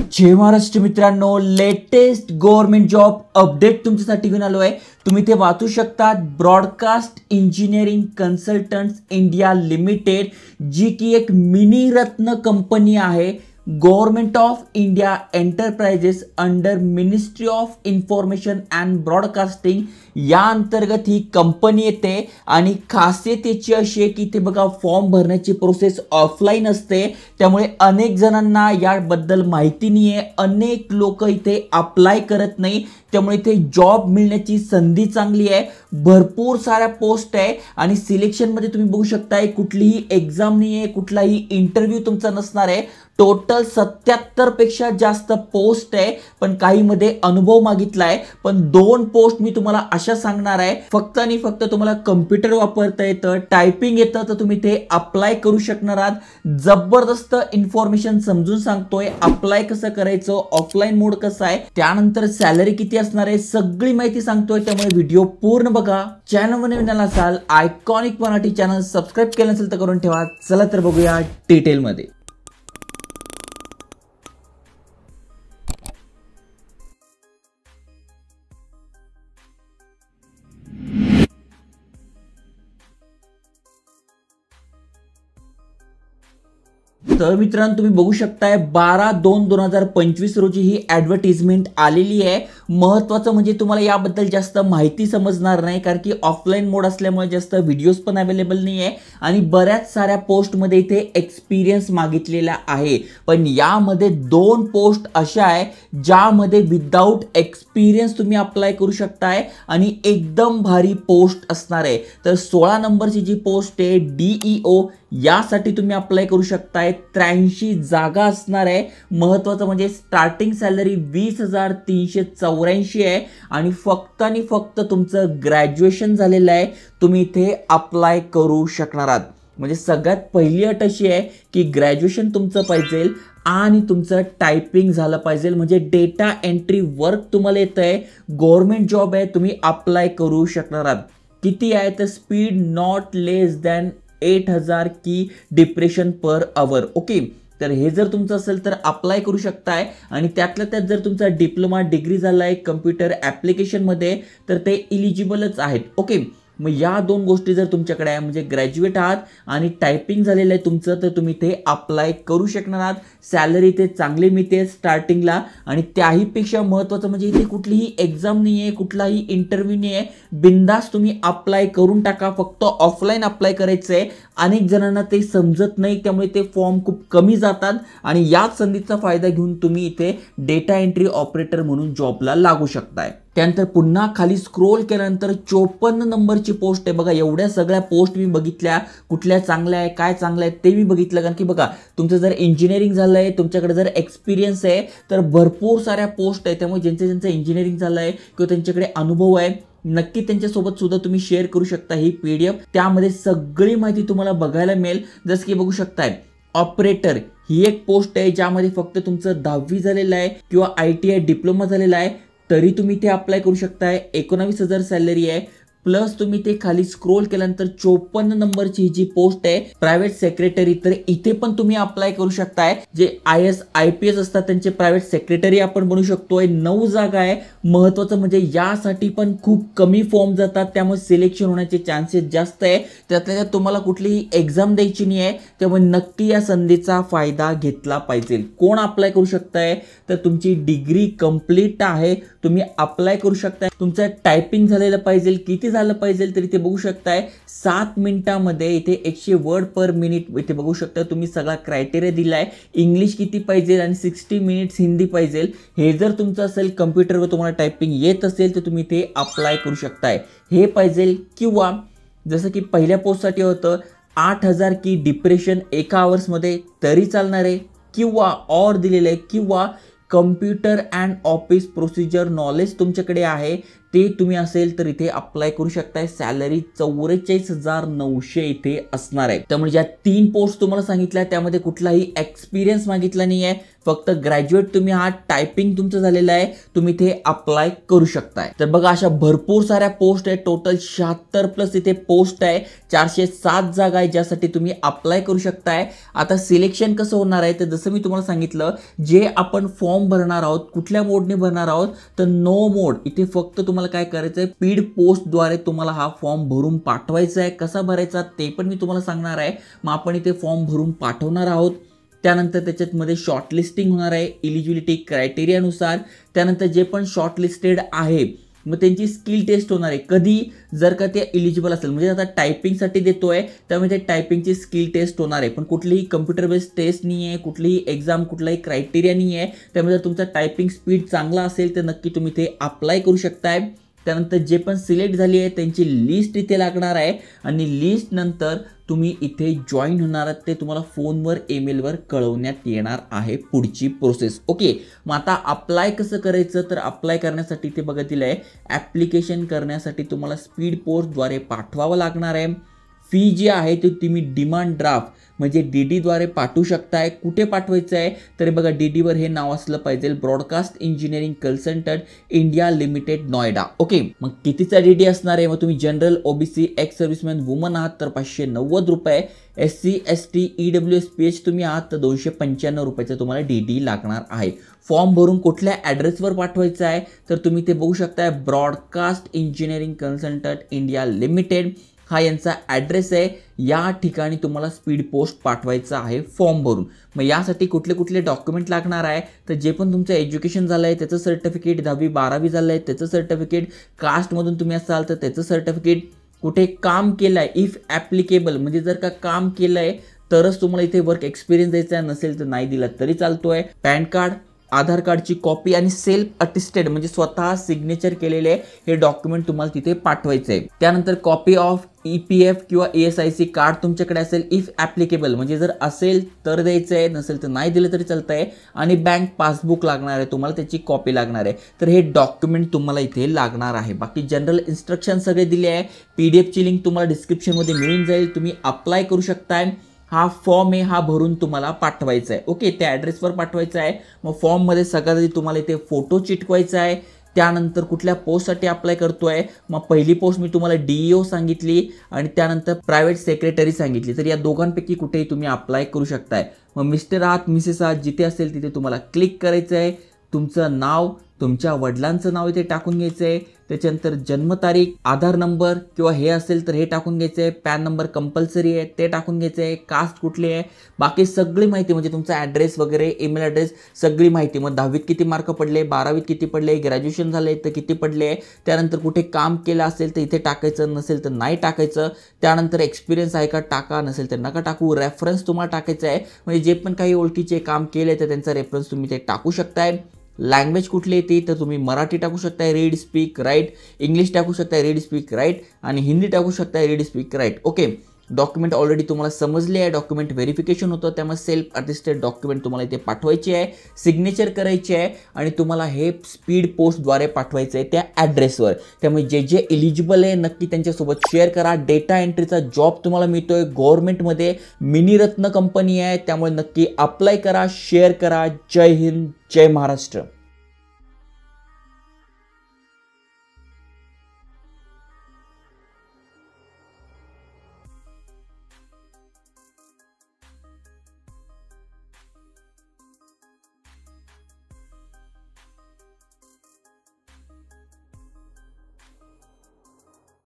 जय महाराष्ट्र मित्रांनो, latest government job update तुमच्यासाठी घेऊन आलो आहे। तुम्ही ते वाचू शकता। Broadcast engineering consultants India limited, जी की एक मिनी रत्न कंपनी आहे। Government of India enterprises under ministry of information and broadcasting या अंतर्गत ही कंपनी येते आणि खासियत याची अशी आहे की इथे बघा फॉर्म भरण्याची प्रोसेस ऑफलाईन असते, त्यामुळे अनेक जणांना याबद्दल माहिती नाही आहे। अनेक लोक इथे अप्लाय करत नाही, त्यामुळे इथे जॉब मिळण्याची संधी चांगली आहे। भरपूर साऱ्या पोस्ट आहे आणि सिलेक्शन मध्ये तुम्ही बघू शकताय कुठलीही एग्जाम नाही आहे, कुठलाही इंटरव्ह्यू तुमचा नसणार आहे। टोटल 77 पेक्षा जास्त पोस्ट आहे, पण काही मध्ये अनुभव मागितलाय। पण 2 पोस्ट मी तुम्हाला अशा सांगणार आहे, फक्त आणि फक्त तुम्हाला कम्प्युटर वापरता येतं, टायपिंग येतं, तर तुम्ही ते अप्लाय करू शकणार आहात। जबरदस्त इन्फॉर्मेशन समजून सांगतोय, अप्लाय कसं करायचं, ऑफलाईन मोड कसा आहे, त्यानंतर सॅलरी किती असणार आहे, सगळी माहिती सांगतोय। त्यामुळे व्हिडिओ पूर्ण बघा। चॅनलवर नवीन असाल, आयकॉनिक मराठी चॅनल सबस्क्राइब केलं नसेल तर करून ठेवा। चला तर बघूया डिटेल मध्ये। तर मित्रांनो, तुम्ही बघू शकताय 12/2/2025 रोजी ही ॲडव्हर्टाइजमेंट आलेली आहे। महत्त्वाचं म्हणजे तुम्हाला याबद्दल जास्त माहिती समजणार नाही, कारण की ऑफलाईन मोड असल्यामुळे जास्त व्हिडिओज पण अवेलेबल नाही आहे आणि बऱ्याच साऱ्या पोस्टमध्ये इथे एक्सपिरियन्स मागितलेला आहे। पण यामध्ये 2 पोस्ट अशा आहे ज्यामध्ये विदाउट एक्सपिरियन्स तुम्ही अप्लाय करू शकताय आणि एकदम भारी पोस्ट असणार आहे। तर 16 नंबरची जी पोस्ट आहे DEO यासाठी तुम्ही अप्लाय करू शकताय। 83 जागा असणार आहे। महत्त्वाचं म्हणजे स्टार्टिंग सॅलरी 20,384 आहे आणि फक्त तुमचं ग्रॅज्युएशन झालेलं आहे, तुम्ही इथे अप्लाय करू शकणार आहात। म्हणजे सगळ्यात पहिली अट अशी आहे की ग्रॅज्युएशन तुमचं पाहिजे आणि तुमचं टायपिंग झालं पाहिजे, म्हणजे डेटा एंट्री वर्क तुम्हाला येतंय, गव्हर्नमेंट जॉब आहे, तुम्ही अप्लाय करू शकणार आहात। किती आहे तर स्पीड नॉट लेस दॅन 8000 की डिप्रेशन पर आवर। ओके, तर हे जर तुमचं असेल तर अप्लाय करू शकताय आणि त्यातल्या त्यात जर तुमचा डिप्लोमा डिग्री झालाय कम्प्युटर ॲप्लिकेशन मध्ये तर ते इलिजिबलच आहेत। ओके, मग या 2 गोष्टी जर तुमच्याकडे आहे, म्हणजे ग्रॅज्युएट आहात आणि टायपिंग झालेलं आहे तुमचं, तर तुम्ही ते अप्लाय करू शकणार आहात। सॅलरी ते चांगली मिळते स्टार्टिंगला आणि त्याहीपेक्षा महत्त्वाचं म्हणजे इथे कुठलीही एक्झाम नाही आहे, कुठलाही इंटरव्ह्यू नाही आहे, बिंदास तुम्ही अप्लाय करून टाका। फक्त ऑफलाईन अप्लाय करायचं आहे। अनेक जणांना ते समजत नाही, त्यामुळे ते फॉर्म खूप कमी जातात आणि याच संधीचा फायदा घेऊन तुम्ही इथे डेटा एंट्री ऑपरेटर म्हणून जॉबला लागू शकताय। त्यानंतर पुन्हा खाली स्क्रोल केल्यानंतर 54 नंबरची पोस्ट आहे। बघा, एवढ्या सगळ्या पोस्ट मी बघितल्या, कुठल्या चांगल्या आहे काय चांगलं आहे ते मी बघितलं, कारण की बघा तुमचं जर इंजिनिअरिंग झालंय, तुमच्याकडे जर एक्सपिरियन्स आहे तर भरपूर साऱ्या पोस्ट आहे। त्यामुळे ज्यांचं इंजिनिअरिंग झालंय किंवा त्यांच्याकडे अनुभव आहे, नक्की त्यांच्यासोबत सुद्धा तुम्ही शेअर करू शकता ही PDF। त्यामध्ये सगळी माहिती तुम्हाला बघायला मिळेल। जसं की बघू शकताय ऑपरेटर ही एक पोस्ट आहे ज्यामध्ये फक्त तुमचं 10वी झालेलं आहे किंवा ITI डिप्लोमा झालेला आहे तरी तुम्ही ते अप्लाय करू शकताय। 19,000 सॅलरी आहे। प्लस तुम्ही ते खाली स्क्रोल केल्यानंतर 54 नंबरची जी पोस्ट आहे प्रायव्हेट सेक्रेटरी, तर इथे पण तुम्ही अप्लाय करू शकताय। जे IAS IPS असतात त्यांचे प्रायव्हेट सेक्रेटरी आपण बनू शकतोय। 9 जागा आहे। महत्त्वाचं म्हणजे यासाठी पण खूप कमी फॉर्म जातात, त्यामुळे सिलेक्शन होण्याचे चान्सेस जास्त आहे। त्यातल्या त्यात तुम्हाला कुठलीही एक्झाम द्यायची नाही आहे, त्यामुळे नक्की या संधीचा फायदा घेतला पाहिजे। कोण अप्लाय करू शकताय तर तुमची डिग्री कंप्लीट आहे, तुम्ही अप्लाय करू शकताय। तुमचं टायपिंग झालेलं पाहिजे, किती झालं पाहिजे तरी ते बघू शकताय 7 मिनिटांमध्ये इथे 100 वर्ड पर मिनिट इथे बघू शकता। तुम्ही सगळा क्रायटेरिया दिलाय, इंग्लिश किती पाहिजे आणि 60 मिनिट्स हिंदी पाहिजे। हे जर तुमचं असेल, कम्प्युटरवर तुम्हाला टायपिंग येत असेल तर तुम्ही ते अप्लाय करू शकताय, हे पाहिजे। किंवा जसं की पहिल्या पोस्टसाठी होतं 8000 की डिप्रेशन 1 आवर्समध्ये तरी चालणार आहे, किंवा ऑर दिलेलं आहे, किंवा computer and office procedure knowledge तुमच्याकडे आहे ते तुम्ही असेल तर इथे अप्लाय करू शकताय. सॅलरी 44,900 इथे असणार आहे. त्यामुळे ज्या 3 पोस्ट तुम्हाला सांगितल्या त्यामध्ये कुठलाही एक्सपिरियन्स मागितला नाही आहे, फक्त ग्रॅज्युएट तुम्ही आहात, टायपिंग तुमचं झालेलं आहे, तुम्ही इथे अप्लाय करू शकताय. तर बघा अशा भरपूर साऱ्या पोस्ट आहे, टोटल 76 प्लस इथे पोस्ट आहे, 407 जागा आहे ज्यासाठी तुम्ही अप्लाय करू शकताय. आता सिलेक्शन कसं होणार आहे तर जसं मी तुम्हाला सांगितलं, जे आपण फॉर्म भरणार आहोत कुठल्या मोडने भरणार आहोत तर नो मोड. इथे फक्त तुम्हाला काय करायचं आहे, स्पीड पोस्टद्वारे तुम्हाला हा फॉर्म भरून पाठवायचा आहे. कसा भरायचा ते पण मी तुम्हाला सांगणार आहे. मग आपण इथे फॉर्म भरून पाठवणार आहोत. त्यानंतर त्याच्यामध्ये शॉर्टलिस्टिंग होणार आहे इलिजिबिलिटी क्रायटेरियानुसार. त्यानंतर जे पण शॉर्टलिस्टेड आहे मग त्यांची स्किल टेस्ट होणार आहे. कधी जर का ते इलिजिबल असेल, म्हणजे आता टायपिंगसाठी देतोय त्यामुळे ते टायपिंगची स्किल टेस्ट होणार आहे, पण कुठलीही कम्प्युटर बेस्ड टेस्ट नाही आहे, कुठलीही एक्झाम कुठलाही क्रायटेरिया नाही आहे. त्यामुळे जर तुमचा टायपिंग स्पीड चांगला असेल तर नक्की तुम्ही ते अप्लाय करू शकताय. त्यानंतर जे पण सिलेक्ट झाली आहे त्यांची लिस्ट इथे लागणार आहे आणि लिस्ट नंतर तुम्ही इथे जॉईन होणार आहात ते तुम्हाला फोनवर ईमेलवर कळवण्यात येणार आहे पुढची प्रोसेस. ओके, मग आता अप्लाय कसं करायचं तर अप्लाय करण्यासाठी इथे बघा दिलं आहे, ॲप्लिकेशन करण्यासाठी तुम्हाला स्पीड पोस्टद्वारे पाठवावं लागणार आहे. फी जी आहे ती तुम्ही डिमांड ड्राफ्ट म्हणजे DD द्वारे पाठवू शकताय. कुठे पाठवायचं आहे तर बघा DDवर हे नाव असलं पाहिजे, broadcast engineering consultant India limited Noida. Okay, मग कितीचा DD असणार आहे, मग तुम्ही general OBC ex serviceman woman आहात तर 590 रुपये, SC ST EWS PH तुम्ही आहात तर 295 रुपयाचा तुम्हाला DD लागणार आहे. फॉर्म भरून कुठल्या ॲड्रेसवर पाठवायचा आहे तर तुम्ही ते बघू शकताय, broadcast engineering consultant India limited हा यांचा ॲड्रेस आहे. या ठिकाणी तुम्हाला स्पीड पोस्ट पाठवायचा आहे फॉर्म भरून. मग यासाठी कुठले कुठले डॉक्युमेंट लागणार आहे तर जे पण तुमचं एज्युकेशन झालं आहे त्याचं सर्टिफिकेट, 10वी 12वी झालं आहे त्याचं सर्टिफिकेट, कास्टमधून तुम्ही असाल तर त्याचं सर्टिफिकेट, कुठे काम केलं आहे इफ ॲप्लिकेबल म्हणजे जर का काम केलं आहे तरच तुम्हाला इथे वर्क एक्सपिरियन्स द्यायचा आहे, नसेल तर नाही दिला तरी चालतोय. पॅन कार्ड, आधार कार्डची कॉपी आणि सेल्फ अटेस्टेड म्हणजे स्वतः सिग्नेचर केलेले हे डॉक्युमेंट तुम्हाला तिथे पाठवायचे आहे. त्यानंतर कॉपी ऑफ EPF किंवा ESIC कार्ड तुमच्याकडे असेल इफ ॲप्लिकेबल म्हणजे जर असेल तर द्यायचं आहे, नसेल तर नाही दिलं तरी चालतं आहे. आणि बँक पासबुक लागणार आहे तुम्हाला, त्याची कॉपी लागणार आहे. तर हे डॉक्युमेंट तुम्हाला इथे लागणार आहे. बाकी जनरल इन्स्ट्रक्शन सगळे दिले आहे. PDF ची लिंक तुम्हाला डिस्क्रिप्शनमध्ये मिळून जाईल, तुम्ही अप्लाय करू शकताय. हा फॉर्म आहे हा भरून तुम्हाला पाठवायचा आहे. ओके, त्या ॲड्रेसवर पाठवायचा आहे. मग फॉर्ममध्ये सगळ्यात आधी तुम्हाला इथे फोटो चिटकवायचा आहे. त्यानंतर कुठल्या पोस्टसाठी अप्लाय करतोय, मग पहिली पोस्ट मी तुम्हाला DEO सांगितली आणि त्यानंतर प्रायव्हेट सेक्रेटरी सांगितली, तर या दोघांपैकी कुठेही तुम्ही अप्लाय करू शकताय. मग मिस्टर आहात मिसेस आहात जिथे असेल तिथे तुम्हाला क्लिक करायचं आहे. तुमचं नाव, तुमच्या वडिलांचं नाव इथे टाकून घ्यायचं आहे. त्याच्यानंतर जन्मतारीख, आधार नंबर किंवा हे असेल तर हे टाकून घ्यायचं आहे. पॅन नंबर कंपल्सरी आहे ते टाकून घ्यायचं आहे. कास्ट कुठली आहे, बाकी सगळी माहिती म्हणजे तुमचा ॲड्रेस वगैरे, ईमेल ॲड्रेस, सगळी माहिती. मग 10वीत किती मार्क पडले, 12वीत किती पडले, ग्रॅज्युएशन झाले तर किती पडले, त्यानंतर कुठे काम केलं असेल तर इथे टाकायचं, नसेल तर नाही टाकायचं. त्यानंतर एक्सपिरियन्स आहे का टाका, नसेल तर नका टाकू. रेफरन्स तुम्हाला टाकायचा आहे, म्हणजे जे पण काही ओळखीचे काम केले तर त्यांचा रेफरन्स तुम्ही ते टाकू शकताय. लँग्वेज कुठली येते तर तुम्ही मराठी टाकू शकताय, रीड स्पीक राईट, इंग्लिश टाकू शकताय, रीड स्पीक राईट, आणि हिंदी टाकू शकताय, read speak write. Okay, document already तुम्हाला समजले आहे. डॉक्युमेंट व्हेरिफिकेशन होतं, त्यामुळे सेल्फ अटेस्टेड डॉक्युमेंट तुम्हाला इथे पाठवायचे आहे, सिग्नेचर करायचे आहे आणि तुम्हाला हे स्पीड पोस्टद्वारे पाठवायचं आहे त्या ॲड्रेसवर. त्यामुळे जे जे इलिजिबल आहे नक्की त्यांच्यासोबत शेअर करा. डेटा एंट्रीचा जॉब तुम्हाला मिळतोय गव्हर्नमेंटमध्ये, मिनीरत्न कंपनी आहे, त्यामुळे नक्की अप्लाय करा, शेअर करा. जय हिंद, जय महाराष्ट्र.